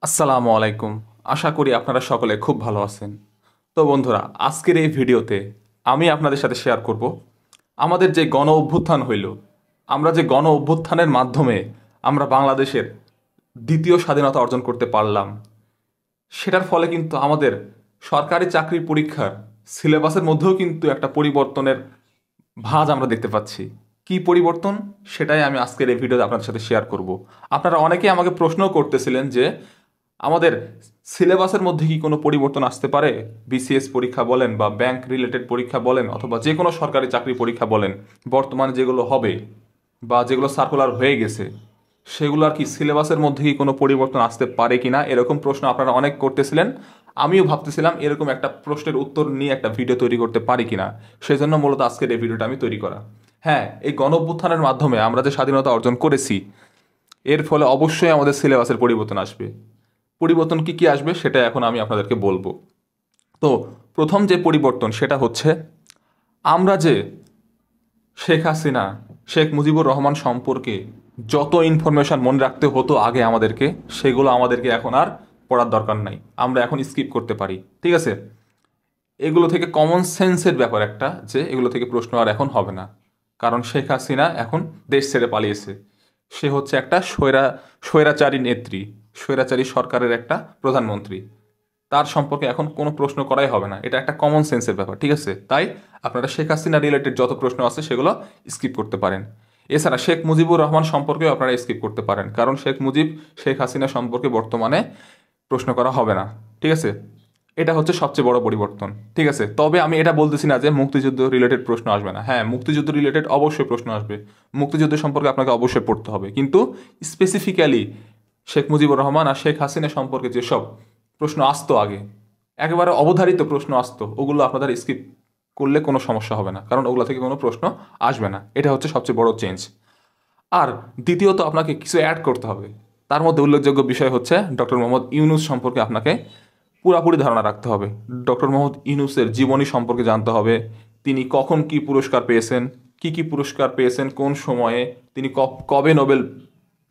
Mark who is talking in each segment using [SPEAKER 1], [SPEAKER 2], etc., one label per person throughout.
[SPEAKER 1] আসসালামু আলাইকুম। আশা করি আপনারা সকলে খুব ভালো আছেন। তো বন্ধুরা, আজকের এই ভিডিওতে আমি আপনাদের সাথে শেয়ার করব আমাদের যে গণ অভ্যুত্থান হইল, আমরা যে গণ অভ্যুত্থানের মাধ্যমে আমরা বাংলাদেশের দ্বিতীয় স্বাধীনতা অর্জন করতে পারলাম, সেটার ফলে কিন্তু আমাদের সরকারি চাকরির পরীক্ষার সিলেবাসের মধ্যেও কিন্তু একটা পরিবর্তনের ভাঁজ আমরা দেখতে পাচ্ছি। কি পরিবর্তন, সেটাই আমি আজকের এই ভিডিওতে আপনাদের সাথে শেয়ার করব। আপনারা অনেকেই আমাকে প্রশ্নও করতেছিলেন যে আমাদের সিলেবাসের মধ্যে কি কোনো পরিবর্তন আসতে পারে? বিসিএস পরীক্ষা বলেন বা ব্যাংক রিলেটেড পরীক্ষা বলেন অথবা যে কোনো সরকারি চাকরি পরীক্ষা বলেন, বর্তমানে যেগুলো হবে বা যেগুলো সার্কুলার হয়ে গেছে, সেগুলো আর কি সিলেবাসের মধ্যে কি কোনো পরিবর্তন আসতে পারে কিনা, এরকম প্রশ্ন আপনারা অনেক করতেছিলেন। আমিও ভাবতেছিলাম এরকম একটা প্রশ্নের উত্তর নিয়ে একটা ভিডিও তৈরি করতে পারি কিনা, সেই জন্য মূলত আজকের এই ভিডিওটা আমি তৈরি করা। হ্যাঁ, এই গণ অভ্যুত্থানের মাধ্যমে আমরা যে স্বাধীনতা অর্জন করেছি, এর ফলে অবশ্যই আমাদের সিলেবাসের পরিবর্তন আসবে। পরিবর্তন কি কি আসবে সেটা এখন আমি আপনাদেরকে বলবো। তো প্রথম যে পরিবর্তন সেটা হচ্ছে, আমরা যে শেখ হাসিনা, শেখ মুজিবুর রহমান সম্পর্কে যত ইনফরমেশন মনে রাখতে হতো আগে আমাদেরকে, সেগুলো আমাদেরকে এখন আর পড়ার দরকার নাই, আমরা এখন স্কিপ করতে পারি। ঠিক আছে, এগুলো থেকে কমন সেন্সের ব্যাপার একটা, যে এগুলো থেকে প্রশ্ন আর এখন হবে না। কারণ শেখ হাসিনা এখন দেশ ছেড়ে পালিয়েছে। সে হচ্ছে একটা স্বৈরাচারী নেত্রী, স্বৈরাচারী সরকারের একটা প্রধানমন্ত্রী। তার সম্পর্কে এখন কোনো প্রশ্ন করাই হবে না, এটা একটা কমন সেন্সের ব্যাপার। ঠিক আছে, তাই আপনারা শেখ হাসিনা রিলেটেড যত প্রশ্ন আছে সেগুলো স্কিপ করতে পারেন। এছাড়া শেখ মুজিবুর রহমান সম্পর্কেও আপনারা স্কিপ করতে পারেন, কারণ শেখ হাসিনা সম্পর্কে বর্তমানে প্রশ্ন করা হবে না। ঠিক আছে, এটা হচ্ছে সবচেয়ে বড় পরিবর্তন। ঠিক আছে, তবে আমি এটা বলতেছি না যে মুক্তিযুদ্ধ রিলেটেড প্রশ্ন আসবে না। হ্যাঁ, মুক্তিযুদ্ধ রিলেটেড অবশ্যই প্রশ্ন আসবে, মুক্তিযুদ্ধ সম্পর্কে আপনাকে অবশ্যই পড়তে হবে, কিন্তু স্পেসিফিক্যালি শেখ মুজিবুর রহমান আর শেখ হাসিনা সম্পর্কে যেসব প্রশ্ন আসতো আগে, একেবারে অবধারিত প্রশ্ন আসতো, ওগুলো আপনাদের স্কিপ করলে কোনো সমস্যা হবে না, কারণ ওগুলো থেকে কোনো প্রশ্ন আসবে না। এটা হচ্ছে সবচেয়ে বড় চেঞ্জ। আর দ্বিতীয়ত আপনাকে কিছু অ্যাড করতে হবে। তার মধ্যে উল্লেখযোগ্য বিষয় হচ্ছে ডক্টর মোহাম্মদ ইউনূস সম্পর্কে আপনাকে পুরাপুরি ধারণা রাখতে হবে। ডক্টর মোহাম্মদ ইউনূসের জীবনী সম্পর্কে জানতে হবে। তিনি কখন কি পুরস্কার পেয়েছেন, কি পুরস্কার পেয়েছেন, কোন সময়ে, তিনি কবে নোবেল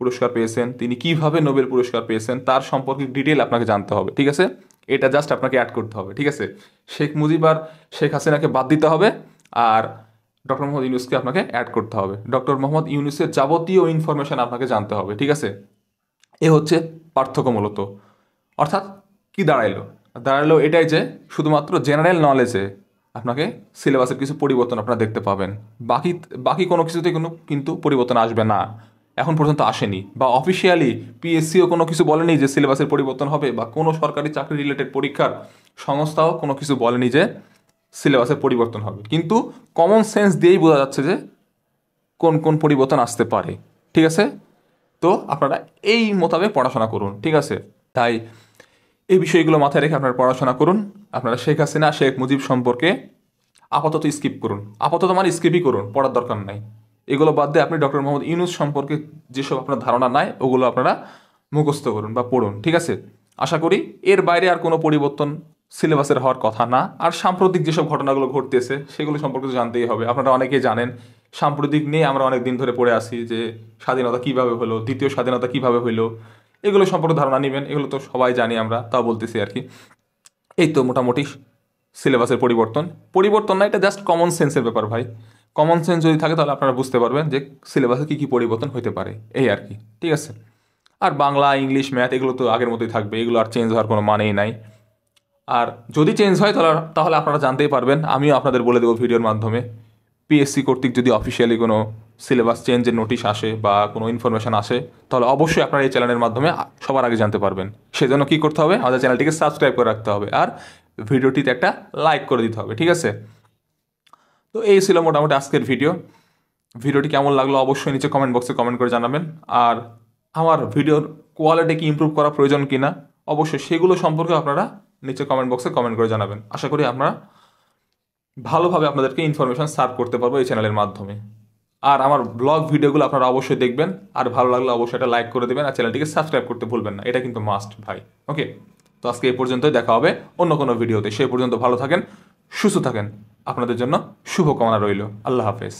[SPEAKER 1] পুরস্কার পেয়েছেন, তিনি কিভাবে নোবেল পুরস্কার পেয়েছেন, তার সম্পর্কে ডিটেল আপনাকে জানতে হবে। ঠিক আছে, এটা জাস্ট আপনাকে অ্যাড করতে হবে। ঠিক আছে, শেখ মুজিব আর শেখ হাসিনাকে বাদ দিতে হবে, আর ডক্টর মোহাম্মদ ইউনূসকে আপনাকে অ্যাড করতে হবে। ডক্টর মোহাম্মদ ইউনূসের যাবতীয় ইনফরমেশন আপনাকে জানতে হবে। ঠিক আছে, এ হচ্ছে পার্থক্য মূলত। অর্থাৎ কি দাঁড়াইলো, এটাই যে শুধুমাত্র জেনারেল নলেজে আপনাকে সিলেবাসের কিছু পরিবর্তন আপনারা দেখতে পাবেন। বাকি বাকি কোনো কিছুতে কোনো কিন্তু পরিবর্তন আসবে না, এখন পর্যন্ত আসেনি। বা অফিসিয়ালি পিএসসিও কোনো কিছু বলেনি যে সিলেবাসের পরিবর্তন হবে, বা কোনো সরকারি চাকরি রিলেটেড পরীক্ষার সংস্থাও কোনো কিছু বলেনি যে সিলেবাসের পরিবর্তন হবে। কিন্তু কমন সেন্স দিয়েই বোঝা যাচ্ছে যে কোন কোন পরিবর্তন আসতে পারে। ঠিক আছে, তো আপনারা এই মোতাবেক পড়াশোনা করুন। ঠিক আছে, তাই এই বিষয়গুলো মাথায় রেখে আপনারা পড়াশোনা করুন। আপনারা শেখ হাসিনা, শেখ মুজিব সম্পর্কে আপাতত স্কিপ করুন, আপাতত মানে স্কিপই করুন, পড়ার দরকার নাই। এগুলো বাদ দিয়ে আপনি ডক্টর মোহাম্মদ ইউনূস সম্পর্কে যেসব আপনার ধারণা নাই, ওগুলো আপনারা মুখস্থ করুন বা পড়ুন। ঠিক আছে, আশা করি এর বাইরে আর কোনো পরিবর্তন সিলেবাসের হওয়ার কথা না। আর সাম্প্রতিক যেসব ঘটনাগুলো ঘটতেছে সেগুলো সম্পর্কে তো জানতেই হবে। আপনারা অনেকেই জানেন, সাম্প্রতিক নিয়ে আমরা অনেক দিন ধরে পড়ে আসি যে স্বাধীনতা কিভাবে হলো, দ্বিতীয় স্বাধীনতা কিভাবে হইলো, এগুলো সম্পর্কে ধারণা নেবেন। এগুলো তো সবাই জানি, আমরা তাও বলতেছি আর কি। এই তো মোটামুটি সিলেবাসের পরিবর্তন না, এটা জাস্ট কমন সেন্সের ব্যাপার ভাই। কমন সেন্স যদি থাকে তাহলে আপনারা বুঝতে পারবেন যে সিলেবাসে কী কী পরিবর্তন হতে পারে, এই আর কি। ঠিক আছে, আর বাংলা, ইংলিশ, ম্যাথ এগুলো তো আগের মতোই থাকবে, এগুলো আর চেঞ্জ হওয়ার কোনো মানেই নাই। আর যদি চেঞ্জ হয় তাহলে আপনারা জানতেই পারবেন, আমিও আপনাদের বলে দেবো ভিডিওর মাধ্যমে। পিএসসি কর্তৃক যদি অফিসিয়ালি কোনো সিলেবাস চেঞ্জের নোটিশ আসে বা কোনো ইনফরমেশন আসে, তাহলে অবশ্যই আপনারা এই চ্যানেলের মাধ্যমে সবার আগে জানতে পারবেন। সেজন্য কী করতে হবে, আমাদের চ্যানেলটিকে সাবস্ক্রাইব করে রাখতে হবে আর ভিডিওটিতে একটা লাইক করে দিতে হবে। ঠিক আছে, তো এই ছিল মোটামুটি আজকের ভিডিওটি কেমন লাগলো অবশ্যই নিচে কমেন্ট বক্সে কমেন্ট করে জানাবেন। আর আমার ভিডিওর কোয়ালিটি কি ইমপ্রুভ করা প্রয়োজন কিনা, অবশ্যই সেগুলো সম্পর্কে আপনারা নিচে কমেন্ট বক্সে কমেন্ট করে জানাবেন। আশা করি আমরা ভালোভাবে আপনাদেরকে ইনফরমেশন সার্ভ করতে পারবো এই চ্যানেলের মাধ্যমে। আর আমার ব্লগ ভিডিওগুলো আপনারা অবশ্যই দেখবেন, আর ভালো লাগলে অবশ্যই এটা লাইক করে দেবেন, আর চ্যানেলটিকে সাবস্ক্রাইব করতে ভুলবেন না, এটা কিন্তু মাস্ট ভাই। ওকে, তো আজকে এই পর্যন্তই, দেখা হবে অন্য কোনো ভিডিওতে। সেই পর্যন্ত ভালো থাকেন, সুস্থ থাকেন, আপনাদের জন্য শুভকামনা রইল। আল্লাহ হাফেজ।